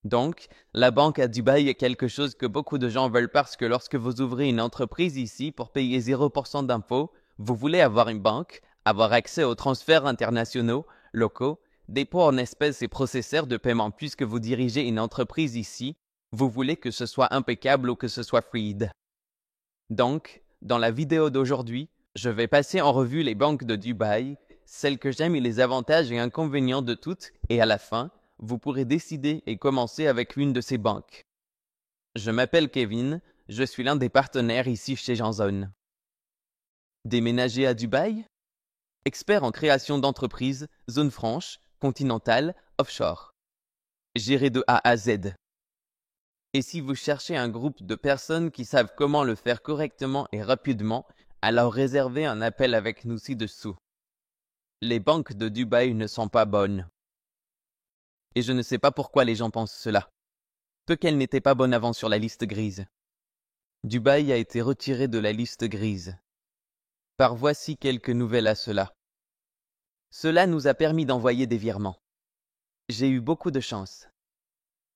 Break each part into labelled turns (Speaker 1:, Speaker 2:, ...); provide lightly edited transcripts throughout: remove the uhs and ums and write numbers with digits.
Speaker 1: Donc, la banque à Dubaï est quelque chose que beaucoup de gens veulent parce que lorsque vous ouvrez une entreprise ici pour payer 0% d'impôts, vous voulez avoir une banque, avoir accès aux transferts internationaux, locaux, dépôts en espèces et processeurs de paiement puisque vous dirigez une entreprise ici, vous voulez que ce soit impeccable ou que ce soit fluide. Donc, dans la vidéo d'aujourd'hui, je vais passer en revue les banques de Dubaï, celles que j'aime et les avantages et inconvénients de toutes, et à la fin, vous pourrez décider et commencer avec l'une de ces banques. Je m'appelle Kevin, je suis l'un des partenaires ici chez Janzone. Déménager à Dubaï? Expert en création d'entreprises, zone franche, continentale, offshore. Géré de A à Z. Et si vous cherchez un groupe de personnes qui savent comment le faire correctement et rapidement, alors réservez un appel avec nous ci-dessous. Les banques de Dubaï ne sont pas bonnes. Et je ne sais pas pourquoi les gens pensent cela. Peu qu'elles n'étaient pas bonnes avant sur la liste grise. Dubaï a été retiré de la liste grise. Par voici quelques nouvelles à cela. Cela nous a permis d'envoyer des virements. J'ai eu beaucoup de chance.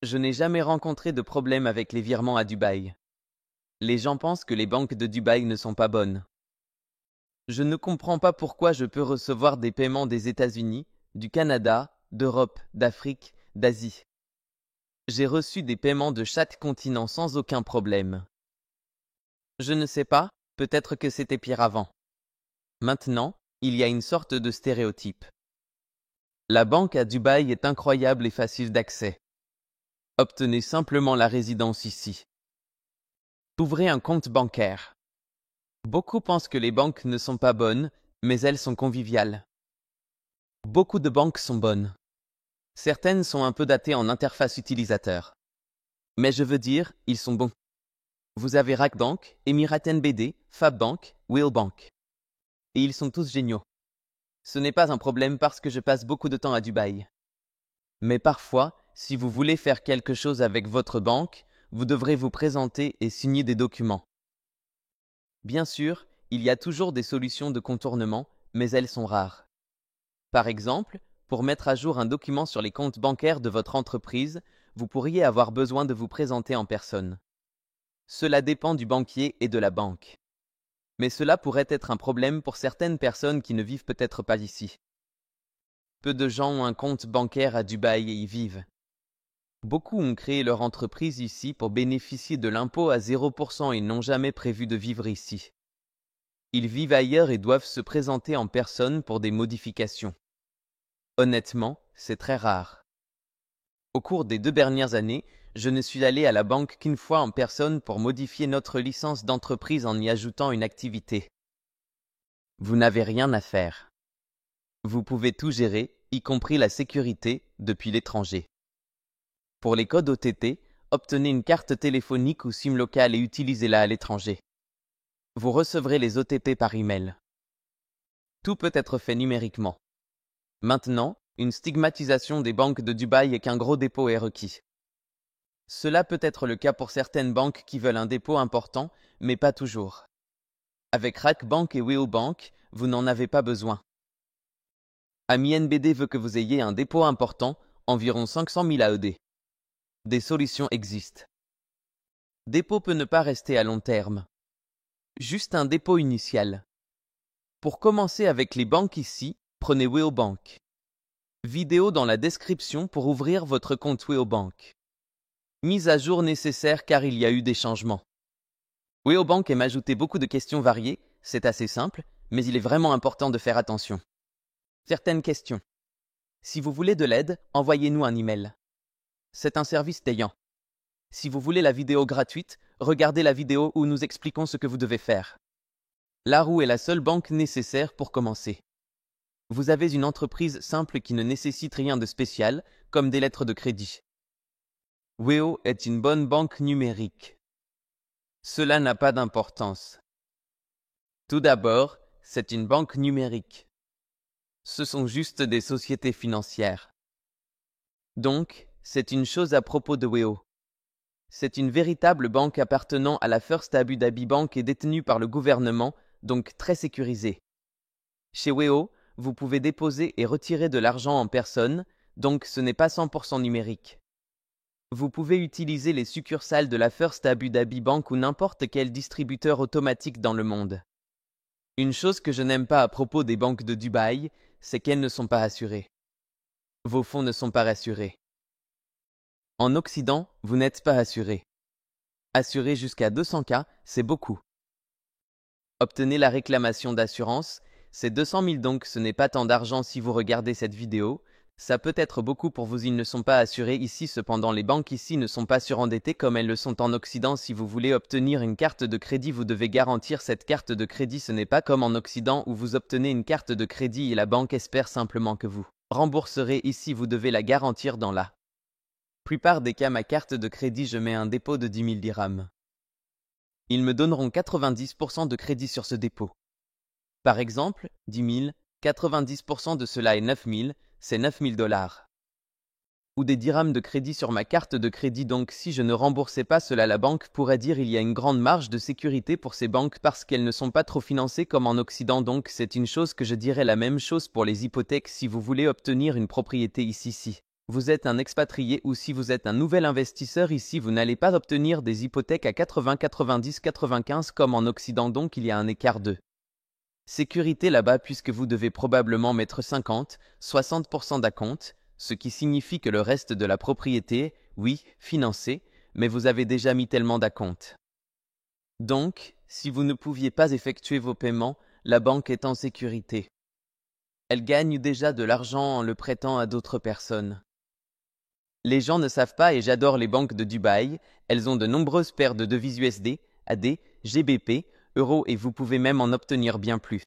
Speaker 1: Je n'ai jamais rencontré de problème avec les virements à Dubaï. Les gens pensent que les banques de Dubaï ne sont pas bonnes. Je ne comprends pas pourquoi je peux recevoir des paiements des États-Unis, du Canada, d'Europe, d'Afrique, d'Asie. J'ai reçu des paiements de chaque continent sans aucun problème. Je ne sais pas, peut-être que c'était pire avant. Maintenant, il y a une sorte de stéréotype. La banque à Dubaï est incroyable et facile d'accès. Obtenez simplement la résidence ici. Ouvrez un compte bancaire. Beaucoup pensent que les banques ne sont pas bonnes, mais elles sont conviviales. Beaucoup de banques sont bonnes. Certaines sont un peu datées en interface utilisateur. Mais je veux dire, ils sont bons. Vous avez Rakbank, Emirat NBD, Fabbank, Willbank. Et ils sont tous géniaux. Ce n'est pas un problème parce que je passe beaucoup de temps à Dubaï. Mais parfois, si vous voulez faire quelque chose avec votre banque, vous devrez vous présenter et signer des documents. Bien sûr, il y a toujours des solutions de contournement, mais elles sont rares. Par exemple, pour mettre à jour un document sur les comptes bancaires de votre entreprise, vous pourriez avoir besoin de vous présenter en personne. Cela dépend du banquier et de la banque. Mais cela pourrait être un problème pour certaines personnes qui ne vivent peut-être pas ici. Peu de gens ont un compte bancaire à Dubaï et y vivent. Beaucoup ont créé leur entreprise ici pour bénéficier de l'impôt à 0% et n'ont jamais prévu de vivre ici. Ils vivent ailleurs et doivent se présenter en personne pour des modifications. Honnêtement, c'est très rare. Au cours des 2 dernières années, je ne suis allé à la banque qu'une fois en personne pour modifier notre licence d'entreprise en y ajoutant une activité. Vous n'avez rien à faire. Vous pouvez tout gérer, y compris la sécurité, depuis l'étranger. Pour les codes OTT, obtenez une carte téléphonique ou SIM locale et utilisez-la à l'étranger. Vous recevrez les OTP par email. Tout peut être fait numériquement. Maintenant, une stigmatisation des banques de Dubaï est qu'un gros dépôt est requis. Cela peut être le cas pour certaines banques qui veulent un dépôt important, mais pas toujours. Avec Rakbank et Willbank, vous n'en avez pas besoin. Ami NBD veut que vous ayez un dépôt important, environ 500 000 AED. Des solutions existent. Dépôt peut ne pas rester à long terme. Juste un dépôt initial. Pour commencer avec les banques ici, prenez Willbank. Vidéo dans la description pour ouvrir votre compte Willbank. Mise à jour nécessaire car il y a eu des changements. Willbank aime ajouter beaucoup de questions variées, c'est assez simple, mais il est vraiment important de faire attention. Certaines questions. Si vous voulez de l'aide, envoyez-nous un email. C'est un service payant. Si vous voulez la vidéo gratuite, regardez la vidéo où nous expliquons ce que vous devez faire. Larue est la seule banque nécessaire pour commencer. Vous avez une entreprise simple qui ne nécessite rien de spécial, comme des lettres de crédit. Weo est une bonne banque numérique. Cela n'a pas d'importance. Tout d'abord, c'est une banque numérique. Ce sont juste des sociétés financières. Donc, c'est une chose à propos de Weo. C'est une véritable banque appartenant à la First Abu Dhabi Bank et détenue par le gouvernement, donc très sécurisée. Chez Weo, vous pouvez déposer et retirer de l'argent en personne, donc ce n'est pas 100% numérique. Vous pouvez utiliser les succursales de la First Abu Dhabi Bank ou n'importe quel distributeur automatique dans le monde. Une chose que je n'aime pas à propos des banques de Dubaï, c'est qu'elles ne sont pas assurées. Vos fonds ne sont pas rassurés. En Occident, vous n'êtes pas assuré. Assuré jusqu'à 200K, c'est beaucoup. Obtenez la réclamation d'assurance, c'est 200 000 donc ce n'est pas tant d'argent si vous regardez cette vidéo. Ça peut être beaucoup pour vous, ils ne sont pas assurés ici, cependant les banques ici ne sont pas surendettées comme elles le sont en Occident. Si vous voulez obtenir une carte de crédit, vous devez garantir cette carte de crédit. Ce n'est pas comme en Occident où vous obtenez une carte de crédit et la banque espère simplement que vous rembourserez. Ici, vous devez la garantir dans la plupart des cas. Ma carte de crédit, je mets un dépôt de 10 000 dirhams. Ils me donneront 90% de crédit sur ce dépôt. Par exemple, 10 000, 90% de cela est 9 000, c'est 9 000 $. Ou des dirhams de crédit sur ma carte de crédit, donc si je ne remboursais pas cela, la banque pourrait dire il y a une grande marge de sécurité pour ces banques parce qu'elles ne sont pas trop financées comme en Occident, donc c'est une chose que je dirais. La même chose pour les hypothèques. Si vous voulez obtenir une propriété ici, si vous êtes un expatrié ou si vous êtes un nouvel investisseur ici, vous n'allez pas obtenir des hypothèques à 80, 90, 95 comme en Occident, donc il y a un écart de sécurité là-bas puisque vous devez probablement mettre 50, 60% d'acompte, ce qui signifie que le reste de la propriété, oui, financée, mais vous avez déjà mis tellement d'acompte. Donc, si vous ne pouviez pas effectuer vos paiements, la banque est en sécurité. Elle gagne déjà de l'argent en le prêtant à d'autres personnes. Les gens ne savent pas et j'adore les banques de Dubaï, elles ont de nombreuses paires de devises USD, AD, GBP, euros et vous pouvez même en obtenir bien plus.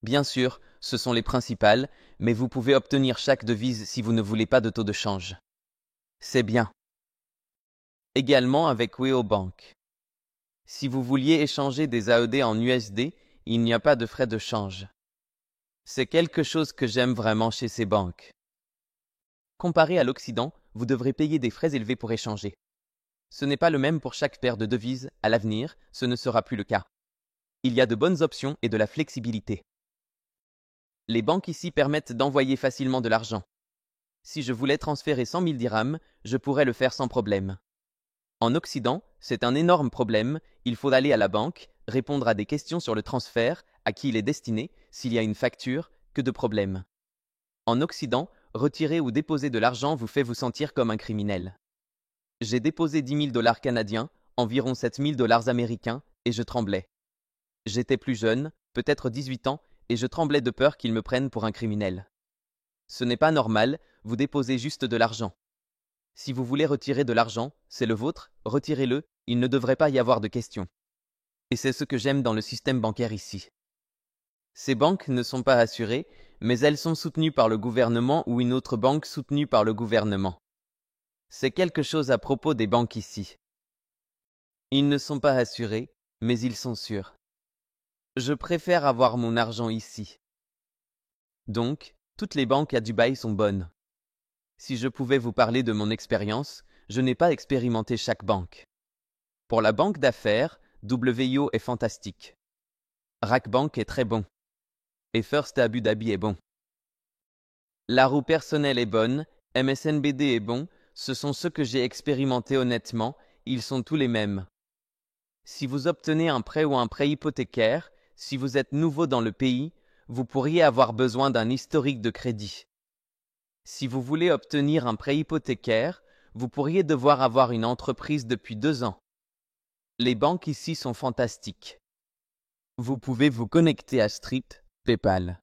Speaker 1: Bien sûr, ce sont les principales, mais vous pouvez obtenir chaque devise si vous ne voulez pas de taux de change. C'est bien. Également avec Weo Bank. Si vous vouliez échanger des AED en USD, il n'y a pas de frais de change. C'est quelque chose que j'aime vraiment chez ces banques. Comparé à l'Occident, vous devrez payer des frais élevés pour échanger. Ce n'est pas le même pour chaque paire de devises. À l'avenir, ce ne sera plus le cas. Il y a de bonnes options et de la flexibilité. Les banques ici permettent d'envoyer facilement de l'argent. Si je voulais transférer 100 000 dirhams, je pourrais le faire sans problème. En Occident, c'est un énorme problème. Il faut aller à la banque, répondre à des questions sur le transfert, à qui il est destiné, s'il y a une facture, que de problèmes. En Occident, retirer ou déposer de l'argent vous fait vous sentir comme un criminel. J'ai déposé 10 000 $ canadiens, environ 7 000 $ américains, et je tremblais. J'étais plus jeune, peut-être 18 ans, et je tremblais de peur qu'ils me prennent pour un criminel. Ce n'est pas normal, vous déposez juste de l'argent. Si vous voulez retirer de l'argent, c'est le vôtre, retirez-le, il ne devrait pas y avoir de questions. Et c'est ce que j'aime dans le système bancaire ici. Ces banques ne sont pas assurées, mais elles sont soutenues par le gouvernement ou une autre banque soutenue par le gouvernement. C'est quelque chose à propos des banques ici. Ils ne sont pas assurés, mais ils sont sûrs. Je préfère avoir mon argent ici. Donc, toutes les banques à Dubaï sont bonnes. Si je pouvais vous parler de mon expérience, je n'ai pas expérimenté chaque banque. Pour la banque d'affaires, WIO est fantastique. RAK Bank est très bon. Et First Abu Dhabi est bon. La roue personnelle est bonne, MSNBD est bon, ce sont ceux que j'ai expérimentés honnêtement, ils sont tous les mêmes. Si vous obtenez un prêt ou un prêt hypothécaire, si vous êtes nouveau dans le pays, vous pourriez avoir besoin d'un historique de crédit. Si vous voulez obtenir un prêt hypothécaire, vous pourriez devoir avoir une entreprise depuis 2 ans. Les banques ici sont fantastiques. Vous pouvez vous connecter à Stripe, PayPal.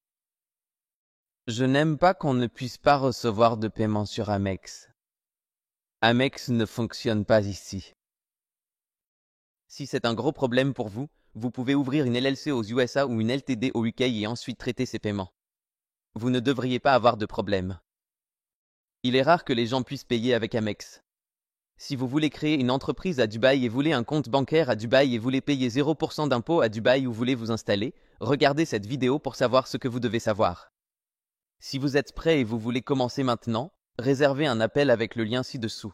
Speaker 1: Je n'aime pas qu'on ne puisse pas recevoir de paiement sur Amex. Amex ne fonctionne pas ici. Si c'est un gros problème pour vous, vous pouvez ouvrir une LLC aux USA ou une LTD au UK et ensuite traiter ces paiements. Vous ne devriez pas avoir de problème. Il est rare que les gens puissent payer avec Amex. Si vous voulez créer une entreprise à Dubaï et voulez un compte bancaire à Dubaï et voulez payer 0% d'impôt à Dubaï ou voulez vous installer, regardez cette vidéo pour savoir ce que vous devez savoir. Si vous êtes prêt et vous voulez commencer maintenant, réservez un appel avec le lien ci-dessous.